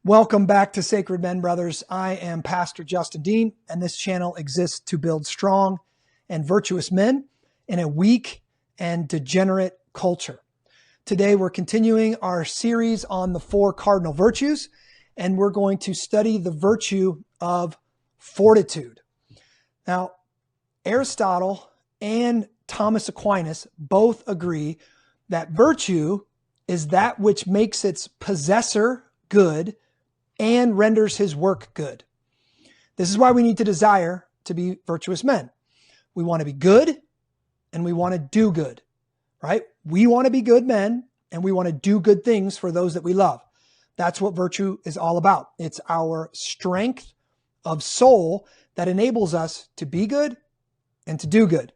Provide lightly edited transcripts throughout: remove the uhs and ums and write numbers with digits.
Welcome back to Sacred Men, brothers. I am Pastor Justin Dean, and this channel exists to build strong and virtuous men in a weak and degenerate culture. Today, we're continuing our series on the 4 cardinal virtues, and we're going to study the virtue of fortitude. Now, Aristotle and Thomas Aquinas both agree that virtue is that which makes its possessor good and renders his work good. This is why we need to desire to be virtuous men. We want to be good and we want to do good, right? We want to be good men and we want to do good things for those that we love. That's what virtue is all about. It's our strength of soul that enables us to be good and to do good.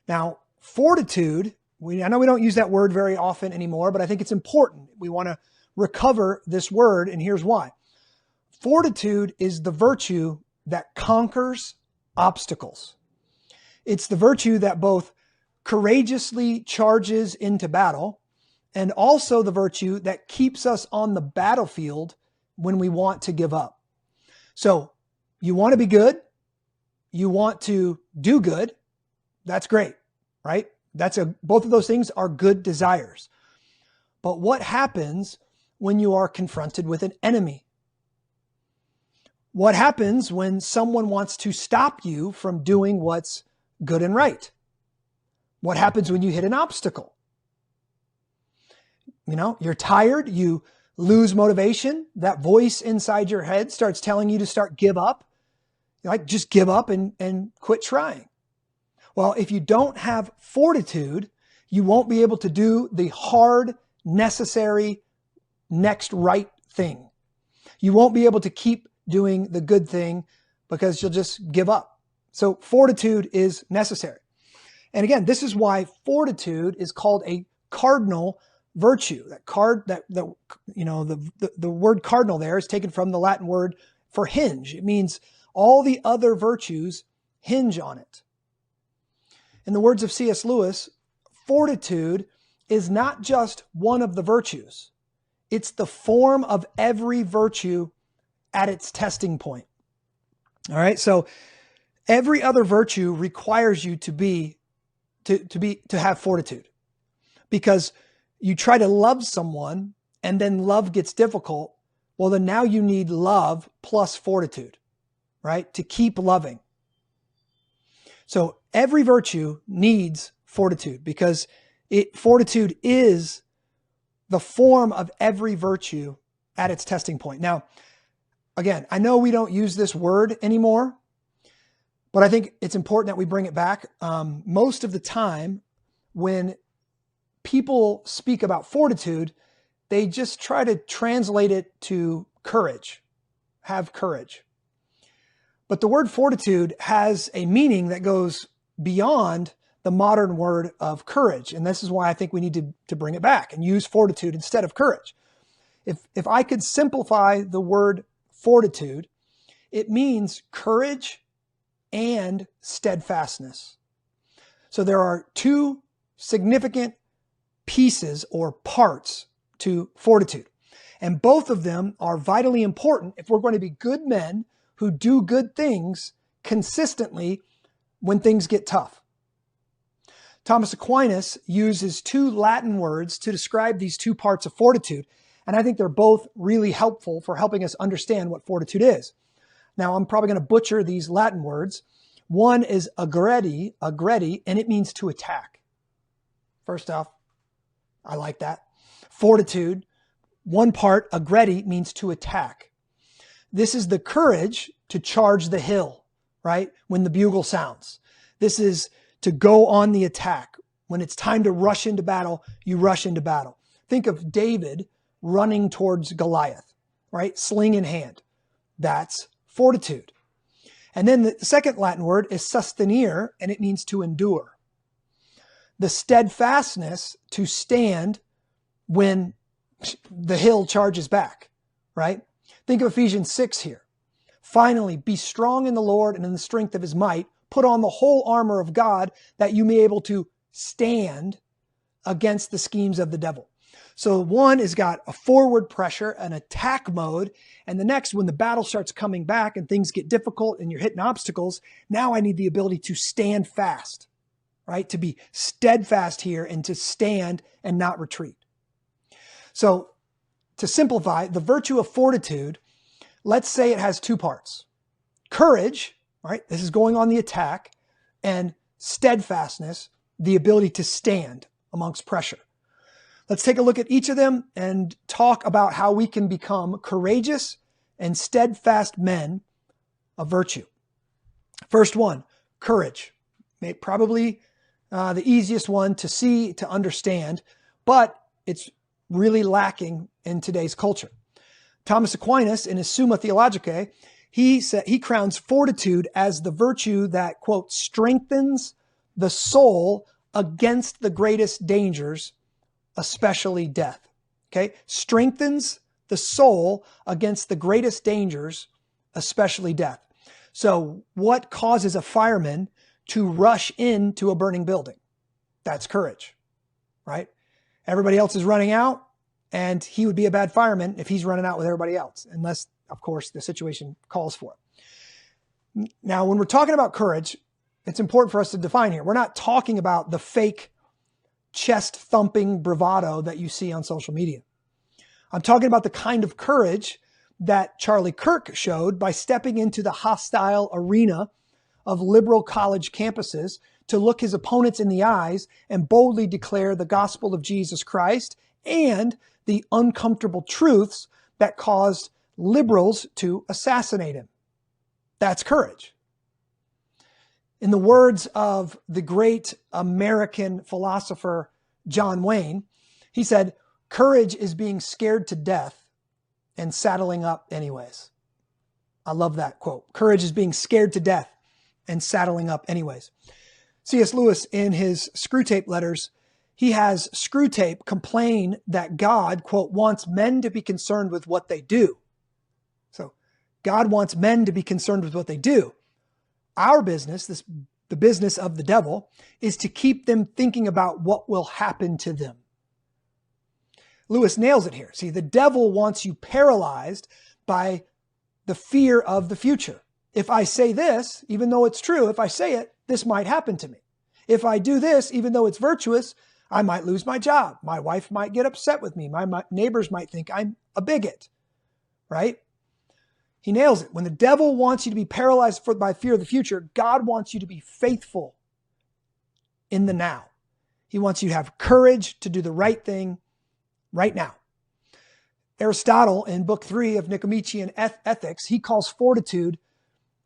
Now, fortitude, I know we don't use that word very often anymore, but I think it's important. We want to recover this word, and here's why. Fortitude is the virtue that conquers obstacles. It's the virtue that both courageously charges into battle and also the virtue that keeps us on the battlefield when we want to give up. So you want to be good, you want to do good, that's great, right? Both of those things are good desires. But what happens when you are confronted with an enemy? What happens when someone wants to stop you from doing what's good and right? What happens when you hit an obstacle? You're tired, you lose motivation, that voice inside your head starts telling you to give up. Just give up and quit trying. Well, if you don't have fortitude, you won't be able to do the hard, necessary, next right thing. You won't be able to keep doing the good thing because you'll just give up. So fortitude is necessary. And again, this is why fortitude is called a cardinal virtue. The word cardinal there is taken from the Latin word for hinge. It means all the other virtues hinge on it. In the words of C.S. Lewis, fortitude is not just one of the virtues. It's the form of every virtue at its testing point. All right. So every other virtue requires you to have fortitude, because you try to love someone and then love gets difficult. Well, then now you need love plus fortitude, right? To keep loving. So every virtue needs fortitude because fortitude is the form of every virtue at its testing point. Now, again, I know we don't use this word anymore, but I think it's important that we bring it back. Most of the time when people speak about fortitude, they just try to translate it to courage, have courage. But the word fortitude has a meaning that goes beyond the modern word of courage. And this is why I think we need to bring it back and use fortitude instead of courage. If I could simplify the word fortitude, it means courage and steadfastness. So there are 2 significant pieces or parts to fortitude. And both of them are vitally important if we're going to be good men who do good things consistently when things get tough. Thomas Aquinas uses 2 Latin words to describe these 2 parts of fortitude. And I think they're both really helpful for helping us understand what fortitude is. Now, I'm probably going to butcher these Latin words. One is aggredi, and it means to attack. First off, I like that. Fortitude, one part, aggredi, means to attack. This is the courage to charge the hill, right? When the bugle sounds. This is to go on the attack. When it's time to rush into battle, you rush into battle. Think of David running towards Goliath, right? Sling in hand. That's fortitude. And then the second Latin word is sustenere, and it means to endure. The steadfastness to stand when the hill charges back, right? Think of Ephesians 6 here. Finally, be strong in the Lord and in the strength of his might. Put on the whole armor of God that you may be able to stand against the schemes of the devil. So one has got a forward pressure, an attack mode, and the next, when the battle starts coming back and things get difficult and you're hitting obstacles, now I need the ability to stand fast, right? To be steadfast here and to stand and not retreat. So to simplify, the virtue of fortitude, let's say it has two parts. Courage, right? This is going on the attack, and steadfastness, the ability to stand amongst pressure. Let's take a look at each of them and talk about how we can become courageous and steadfast men of virtue. First one, courage. Probably the easiest one to see, to understand, but it's really lacking in today's culture. Thomas Aquinas, in his Summa Theologicae, he crowns fortitude as the virtue that, quote, strengthens the soul against the greatest dangers, especially death. Okay? Strengthens the soul against the greatest dangers, especially death. So what causes a fireman to rush into a burning building? That's courage, right? Everybody else is running out, and he would be a bad fireman if he's running out with everybody else, unless, of course, the situation calls for it. Now, when we're talking about courage, it's important for us to define here. We're not talking about the fake chest-thumping bravado that you see on social media. I'm talking about the kind of courage that Charlie Kirk showed by stepping into the hostile arena of liberal college campuses to look his opponents in the eyes and boldly declare the gospel of Jesus Christ and the uncomfortable truths that caused liberals to assassinate him. That's courage. In the words of the great American philosopher John Wayne, he said, "Courage is being scared to death and saddling up anyways." I love that quote. Courage is being scared to death and saddling up anyways. C.S. Lewis, in his Screwtape Letters, he has Screwtape complain that God, quote, wants men to be concerned with what they do. So God wants men to be concerned with what they do. Our business, the business of the devil, is to keep them thinking about what will happen to them. Lewis nails it here. See, the devil wants you paralyzed by the fear of the future. If I say this, even though it's true, if I say it, this might happen to me. If I do this, even though it's virtuous, I might lose my job. My wife might get upset with me. My neighbors might think I'm a bigot, right? He nails it. When the devil wants you to be paralyzed by fear of the future, God wants you to be faithful in the now. He wants you to have courage to do the right thing right now. Aristotle, in Book 3 of Nicomachean Ethics, he calls fortitude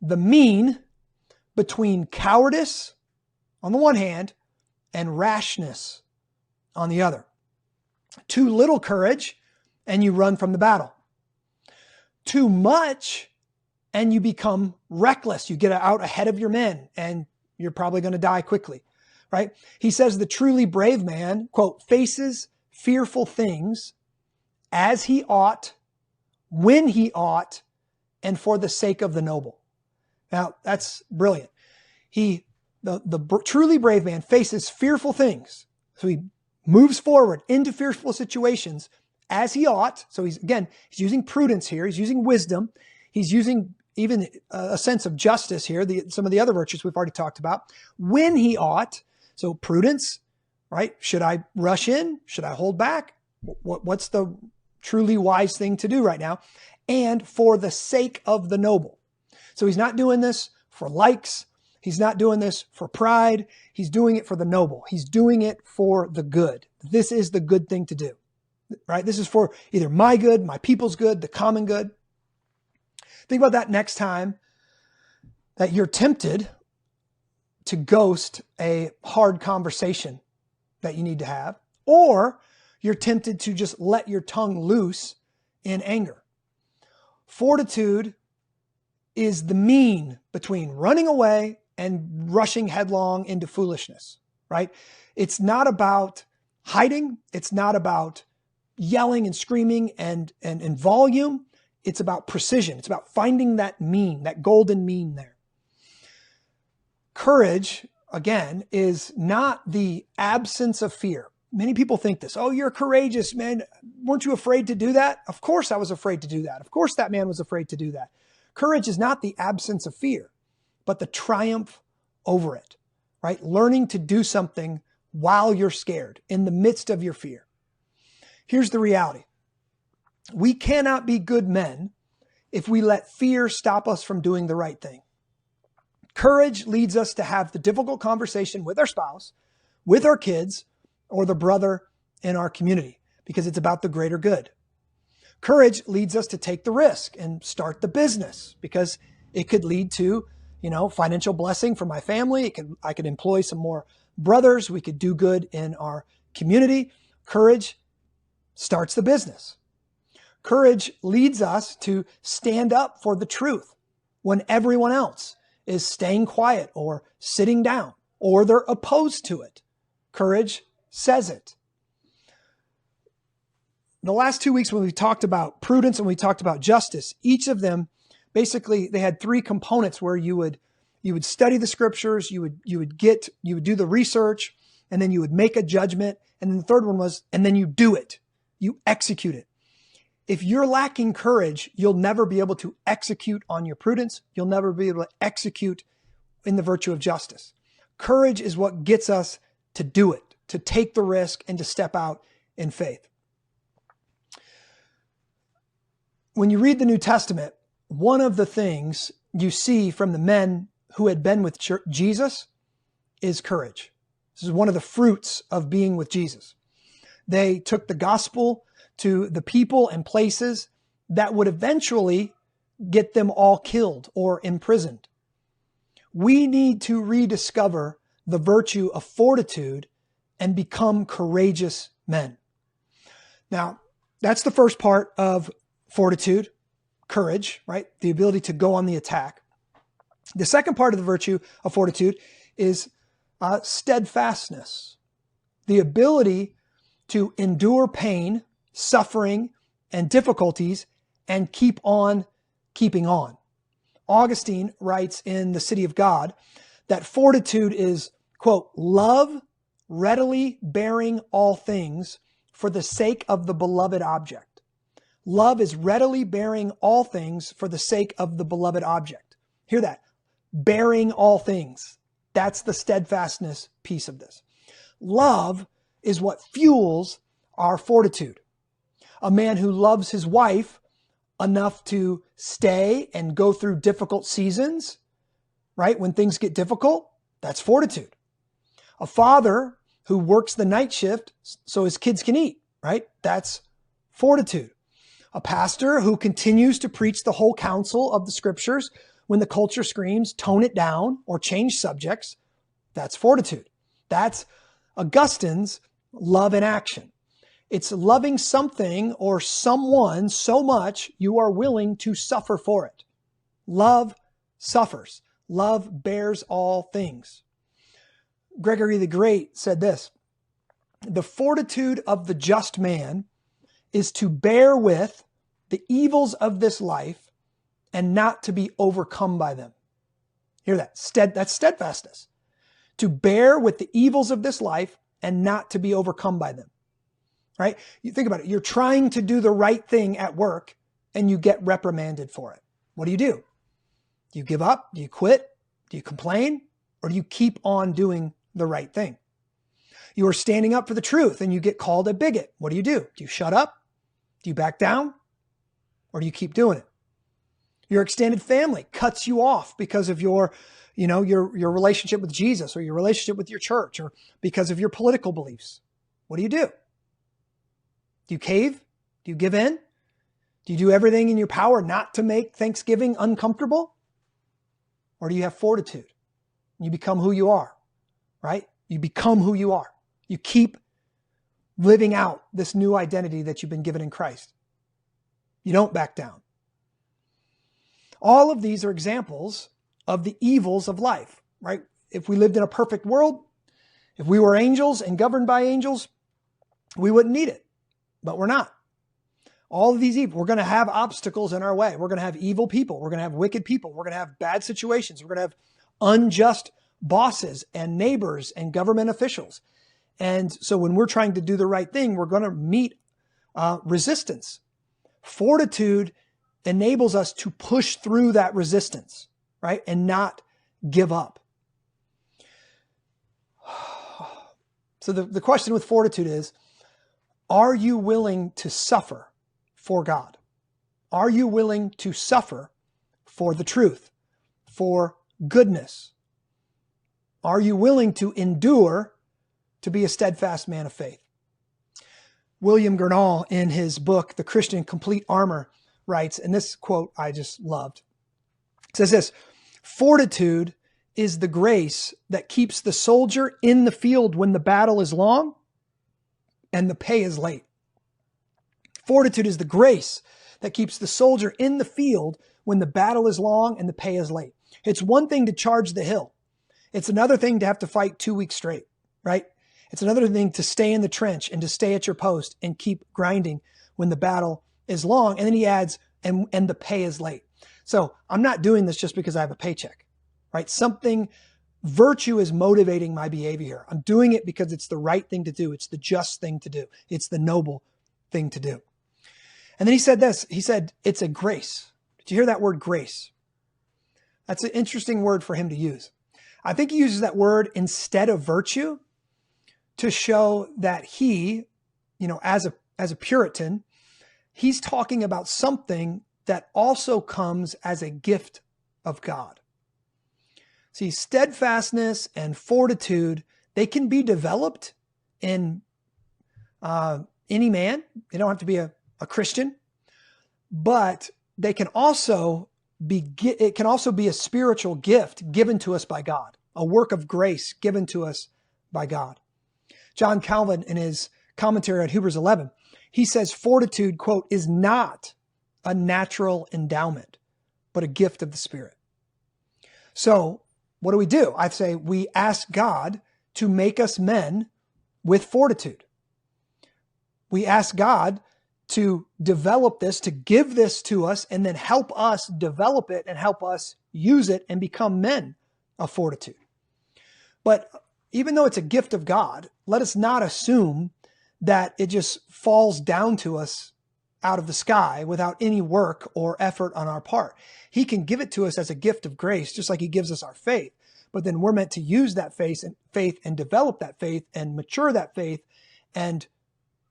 the mean between cowardice on the one hand and rashness on the other. Too little courage and you run from the battle. Too much and you become reckless. You get out ahead of your men and you're probably going to die quickly, right? He says the truly brave man, quote, faces fearful things as he ought, when he ought, and for the sake of the noble. Now, that's brilliant. The truly brave man faces fearful things. So he moves forward into fearful situations as he ought. So he's using prudence here. He's using wisdom. He's using even a sense of justice here. Some of the other virtues we've already talked about. When he ought, so prudence, right? Should I rush in? Should I hold back? What's the truly wise thing to do right now? And for the sake of the noble. So he's not doing this for likes. He's not doing this for pride. He's doing it for the noble. He's doing it for the good. This is the good thing to do, right? This is for either my good, my people's good, the common good. Think about that next time that you're tempted to ghost a hard conversation that you need to have, or you're tempted to just let your tongue loose in anger. Fortitude is the mean between running away and rushing headlong into foolishness, right? It's not about hiding. It's not about yelling and screaming and volume. It's about precision. It's about finding that mean, that golden mean there. Courage, again, is not the absence of fear. Many people think this, oh, you're courageous, man. Weren't you afraid to do that? Of course I was afraid to do that. Of course that man was afraid to do that. Courage is not the absence of fear, but the triumph over it, right? Learning to do something while you're scared, in the midst of your fear. Here's the reality. We cannot be good men if we let fear stop us from doing the right thing. Courage leads us to have the difficult conversation with our spouse, with our kids, or the brother in our community, because it's about the greater good. Courage leads us to take the risk and start the business, because it could lead to, financial blessing for my family. I could employ some more brothers. We could do good in our community. Courage starts the business. Courage leads us to stand up for the truth when everyone else is staying quiet or sitting down or they're opposed to it. Courage says it. The last 2 weeks when we talked about prudence and we talked about justice, each of them, basically they had three components where you would study the scriptures, you would do the research, and then you would make a judgment. And then the third one was, and then you do it. You execute it. If you're lacking courage, you'll never be able to execute on your prudence. You'll never be able to execute in the virtue of justice. Courage is what gets us to do it, to take the risk and to step out in faith. When you read the New Testament, one of the things you see from the men who had been with Jesus is courage. This is one of the fruits of being with Jesus. They took the gospel to the people and places that would eventually get them all killed or imprisoned. We need to rediscover the virtue of fortitude and become courageous men. Now, that's the first part of fortitude, courage, right? The ability to go on the attack. The second part of the virtue of fortitude is steadfastness, the ability to endure pain, suffering, and difficulties and keep on keeping on. Augustine writes in The City of God that fortitude is, quote, love readily bearing all things for the sake of the beloved object. Love is readily bearing all things for the sake of the beloved object. Hear that. Bearing all things. That's the steadfastness piece of this. Love is what fuels our fortitude. A man who loves his wife enough to stay and go through difficult seasons, right? When things get difficult, that's fortitude. A father who works the night shift so his kids can eat, right? That's fortitude. A pastor who continues to preach the whole counsel of the scriptures when the culture screams, tone it down or change subjects, that's fortitude. That's Augustine's love in action. It's loving something or someone so much you are willing to suffer for it. Love suffers. Love bears all things. Gregory the Great said this, the fortitude of the just man is to bear with the evils of this life and not to be overcome by them. Hear that? That's steadfastness. To bear with the evils of this life and not to be overcome by them. Right? You think about it. You're trying to do the right thing at work and you get reprimanded for it. What do? Do you give up? Do you quit? Do you complain? Or do you keep on doing the right thing? You are standing up for the truth and you get called a bigot. What do? Do you shut up? Do you back down? Or do you keep doing it? Your extended family cuts you off because of your relationship with Jesus or your relationship with your church or because of your political beliefs. What do? Do you cave? Do you give in? Do you do everything in your power not to make Thanksgiving uncomfortable? Or do you have fortitude? You become who you are, right? You become who you are. You keep living out this new identity that you've been given in Christ. You don't back down. All of these are examples of the evils of life, right? If we lived in a perfect world, if we were angels and governed by angels, we wouldn't need it. But we're not. All of these evil, we're going to have obstacles in our way. We're going to have evil people. We're going to have wicked people. We're going to have bad situations. We're going to have unjust bosses and neighbors and government officials. And so when we're trying to do the right thing, we're going to meet resistance. Fortitude enables us to push through that resistance, right? And not give up. So the question with fortitude is, are you willing to suffer for God? Are you willing to suffer for the truth, for goodness? Are you willing to endure to be a steadfast man of faith? William Cardinal, in his book, The Christian Complete Armor, writes, and this quote I just loved, it says this: fortitude is the grace that keeps the soldier in the field when the battle is long and the pay is late. Fortitude is the grace that keeps the soldier in the field when the battle is long and the pay is late. It's one thing to charge the hill. It's another thing to have to fight 2 weeks straight, right? It's another thing to stay in the trench and to stay at your post and keep grinding when the battle is long. And then he adds, and the pay is late. So I'm not doing this just because I have a paycheck, right? Virtue is motivating my behavior here. I'm doing it because it's the right thing to do. It's the just thing to do. It's the noble thing to do. And then he said this, he said, it's a grace. Did you hear that word, grace? That's an interesting word for him to use. I think he uses that word instead of virtue to show that he, as a Puritan, he's talking about something that also comes as a gift of God. See, steadfastness and fortitude, they can be developed in any man. They don't have to be a Christian, but they can also it can also be a spiritual gift given to us by God, a work of grace given to us by God. John Calvin, in his commentary on Hebrews 11, he says fortitude, quote, is not a natural endowment, but a gift of the Spirit. So what do? I say we ask God to make us men with fortitude. We ask God to develop this, to give this to us, and then help us develop it and help us use it and become men of fortitude. But even though it's a gift of God, let us not assume that it just falls down to us out of the sky without any work or effort on our part. He can give it to us as a gift of grace, just like he gives us our faith. But then we're meant to use that faith and develop that faith and mature that faith and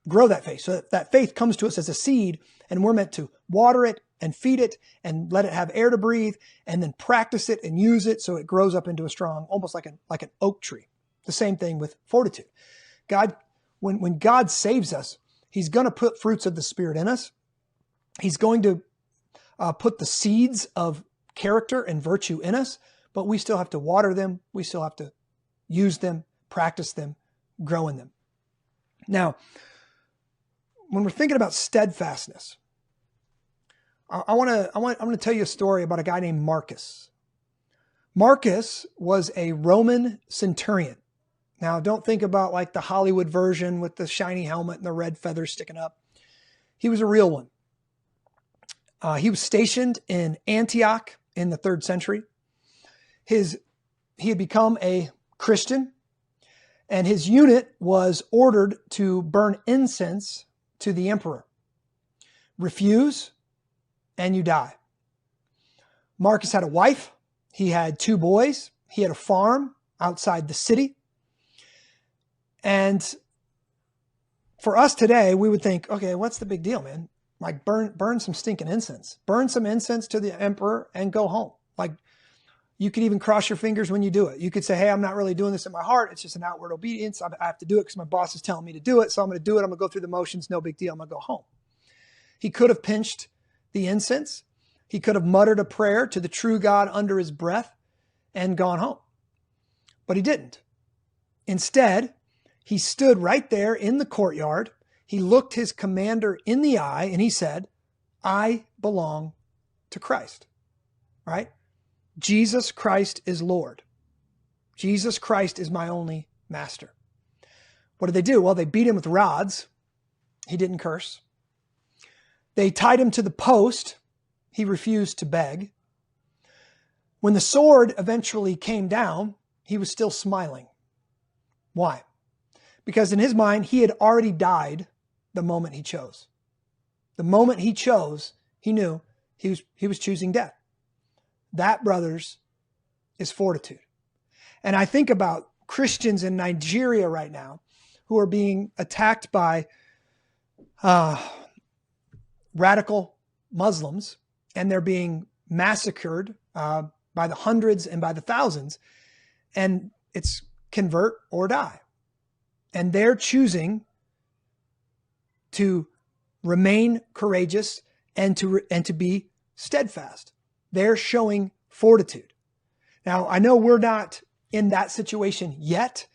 grow that faith. So that faith comes to us as a seed, and we're meant to water it and feed it and let it have air to breathe, and then practice it and use it so it grows up into a strong, almost like an oak tree. The same thing with fortitude. God, when God saves us, he's going to put fruits of the Spirit in us. He's going to put the seeds of character and virtue in us, but we still have to water them. We still have to use them, practice them, grow in them. Now, when we're thinking about steadfastness, I'm going to tell you a story about a guy named Marcus. Marcus was a Roman centurion. Now, don't think about like the Hollywood version with the shiny helmet and the red feathers sticking up. He was a real one. He was stationed in Antioch in the 3rd century. He had become a Christian, and his unit was ordered to burn incense to the emperor. Refuse, and you die. Marcus had a wife. He had 2 boys. He had a farm outside the city. And for us today, we would think, okay, what's the big deal, man? Like burn some stinking incense. Burn some incense to the emperor and go home. Like, you could even cross your fingers when you do it. You could say, hey, I'm not really doing this in my heart. It's just an outward obedience. I have to do it because my boss is telling me to do it. So I'm going to do it. I'm going to go through the motions. No big deal. I'm going to go home. He could have pinched the incense. He could have muttered a prayer to the true God under his breath and gone home. But he didn't. Instead, he stood right there in the courtyard. He looked his commander in the eye and he said, I belong to Christ, right? Jesus Christ is Lord. Jesus Christ is my only master. What did they do? Well, they beat him with rods. He didn't curse. They tied him to the post. He refused to beg. When the sword eventually came down, he was still smiling. Why? Because in his mind, he had already died the moment he chose. The moment he chose, he knew he was choosing death. That, brothers, is fortitude. And I think about Christians in Nigeria right now who are being attacked by radical Muslims, and they're being massacred by the hundreds and by the thousands. And it's convert or die. And they're choosing to remain courageous and to be steadfast. They're showing fortitude. Now, I know we're not in that situation yet,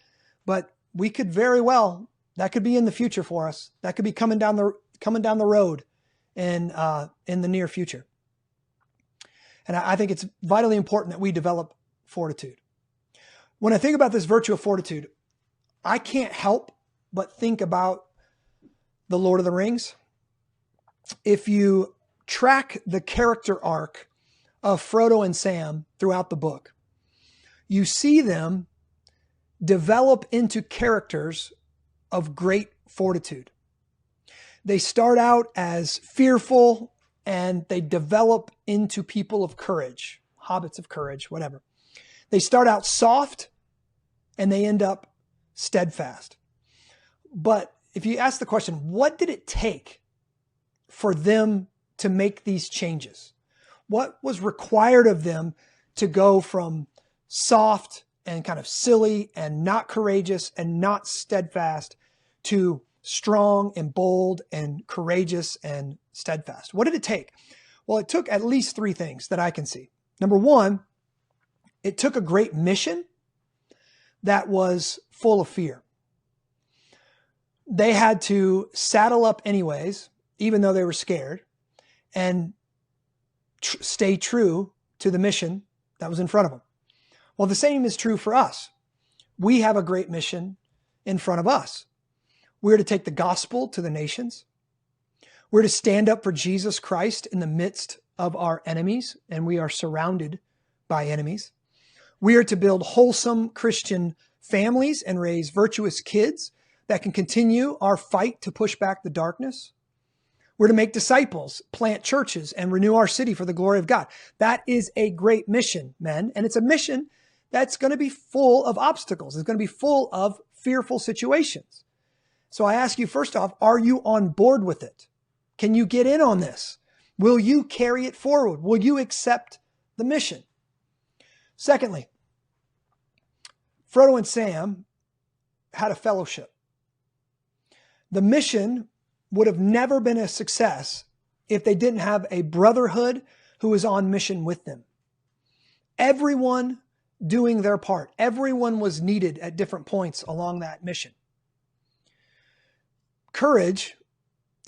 but we could very well, that could be in the future for us. That could be coming down the road in the near future. And I think it's vitally important that we develop fortitude. When I think about this virtue of fortitude, I can't help but think about the Lord of the Rings. If you track the character arc of Frodo and Sam throughout the book, you see them develop into characters of great fortitude. They start out as fearful and they develop into people of courage, hobbits of courage, whatever. They start out soft and they end up steadfast. But if you ask the question, what did it take for them to make these changes? What was required of them to go from soft and kind of silly and not courageous and not steadfast to strong and bold and courageous and steadfast? What did it take? Well, it took at least three things that I can see. Number one, it took a great mission that was full of fear. They had to saddle up anyways, even though they were scared, and stay true to the mission that was in front of them. Well, the same is true for us. We have a great mission in front of us. We're to take the gospel to the nations. We're to stand up for Jesus Christ in the midst of our enemies, and we are surrounded by enemies. We are to build wholesome Christian families and raise virtuous kids that can continue our fight to push back the darkness. We're to make disciples, plant churches, and renew our city for the glory of God. That is a great mission, men. And it's a mission that's going to be full of obstacles. It's going to be full of fearful situations. So I ask you, first off, are you on board with it? Can you get in on this? Will you carry it forward? Will you accept the mission? Secondly, Frodo and Sam had a fellowship. The mission would have never been a success if they didn't have a brotherhood who was on mission with them. Everyone doing their part. Everyone was needed at different points along that mission. Courage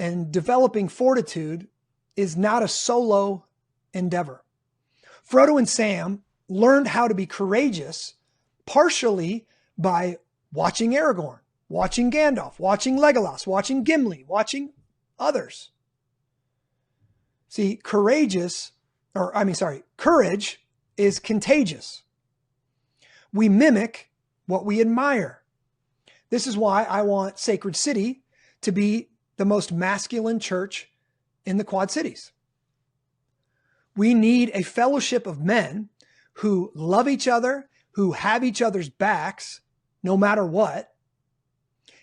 and developing fortitude is not a solo endeavor. Frodo and Sam learned how to be courageous partially by watching Aragorn, watching Gandalf, watching Legolas, watching Gimli, watching others. See, courage is contagious. We mimic what we admire. This is why I want Sacred City to be the most masculine church in the Quad Cities. We need a fellowship of men who love each other, who have each other's backs, no matter what,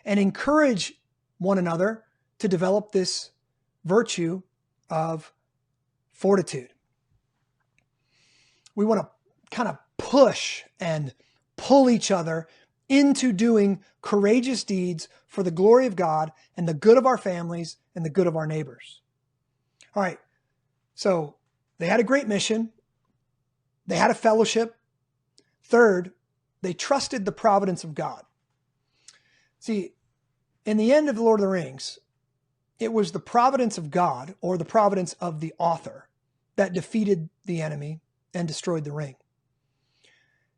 and encourage one another to develop this virtue of fortitude. We want to kind of push and pull each other into doing courageous deeds for the glory of God and the good of our families and the good of our neighbors. All right, so they had a great mission. They had a fellowship. Third, they trusted the providence of God. See, in the end of The Lord of the Rings, it was the providence of God, or the providence of the author, that defeated the enemy and destroyed the ring.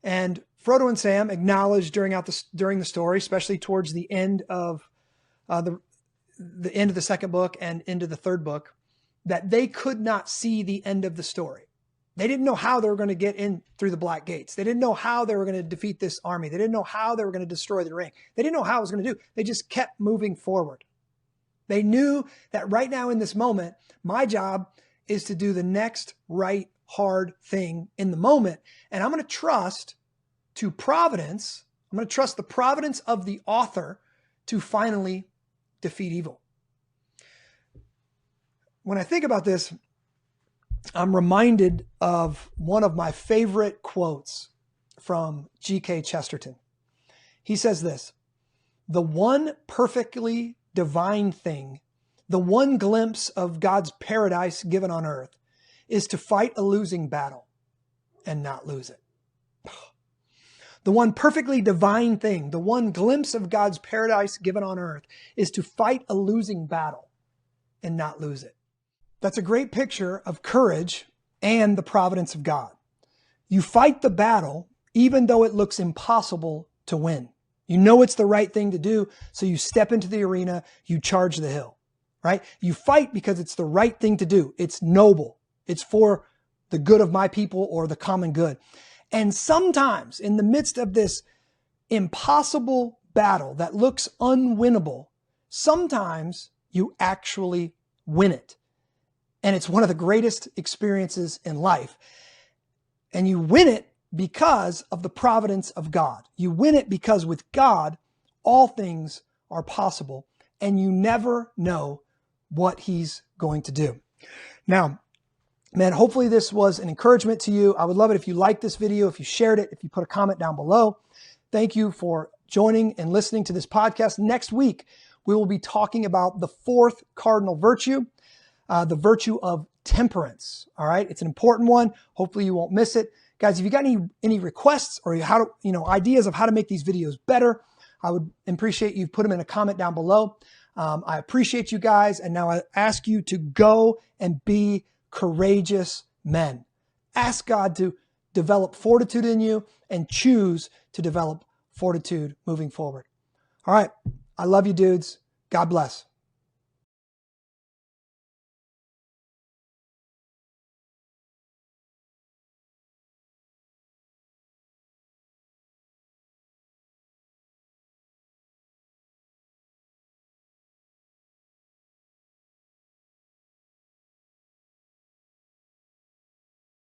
And Frodo and Sam acknowledged during the story, especially towards the end of the end of the second book and into the third book, that they could not see the end of the story. They didn't know how they were going to get in through the black gates. They didn't know how they were going to defeat this army. They didn't know how they were going to destroy the ring. They didn't know how it was going to do. They just kept moving forward. They knew that right now in this moment, my job is to do the next right, hard thing in the moment. And I'm going to trust to providence. I'm going to trust the providence of the author to finally defeat evil. When I think about this, I'm reminded of one of my favorite quotes from G.K. Chesterton. He says this: "The one perfectly divine thing, the one glimpse of God's paradise given on earth, is to fight a losing battle and not lose it." The one perfectly divine thing, the one glimpse of God's paradise given on earth, is to fight a losing battle and not lose it. That's a great picture of courage and the providence of God. You fight the battle even though it looks impossible to win. You know it's the right thing to do, so you step into the arena, you charge the hill, right? You fight because it's the right thing to do. It's noble. It's for the good of my people or the common good. And sometimes in the midst of this impossible battle that looks unwinnable, sometimes you actually win it. And it's one of the greatest experiences in life. And you win it because of the providence of God. You win it because with God, all things are possible, and you never know what He's going to do. Now, man, hopefully this was an encouragement to you. I would love it if you liked this video, if you shared it, if you put a comment down below. Thank you for joining and listening to this podcast. Next week, we will be talking about the fourth cardinal virtue, the virtue of temperance. All right. It's an important one. Hopefully you won't miss it. Guys, if you got any requests or how to, ideas of how to make these videos better, I would appreciate you put them in a comment down below. I appreciate you guys. And now I ask you to go and be courageous men. Ask God to develop fortitude in you and choose to develop fortitude moving forward. All right. I love you, dudes. God bless.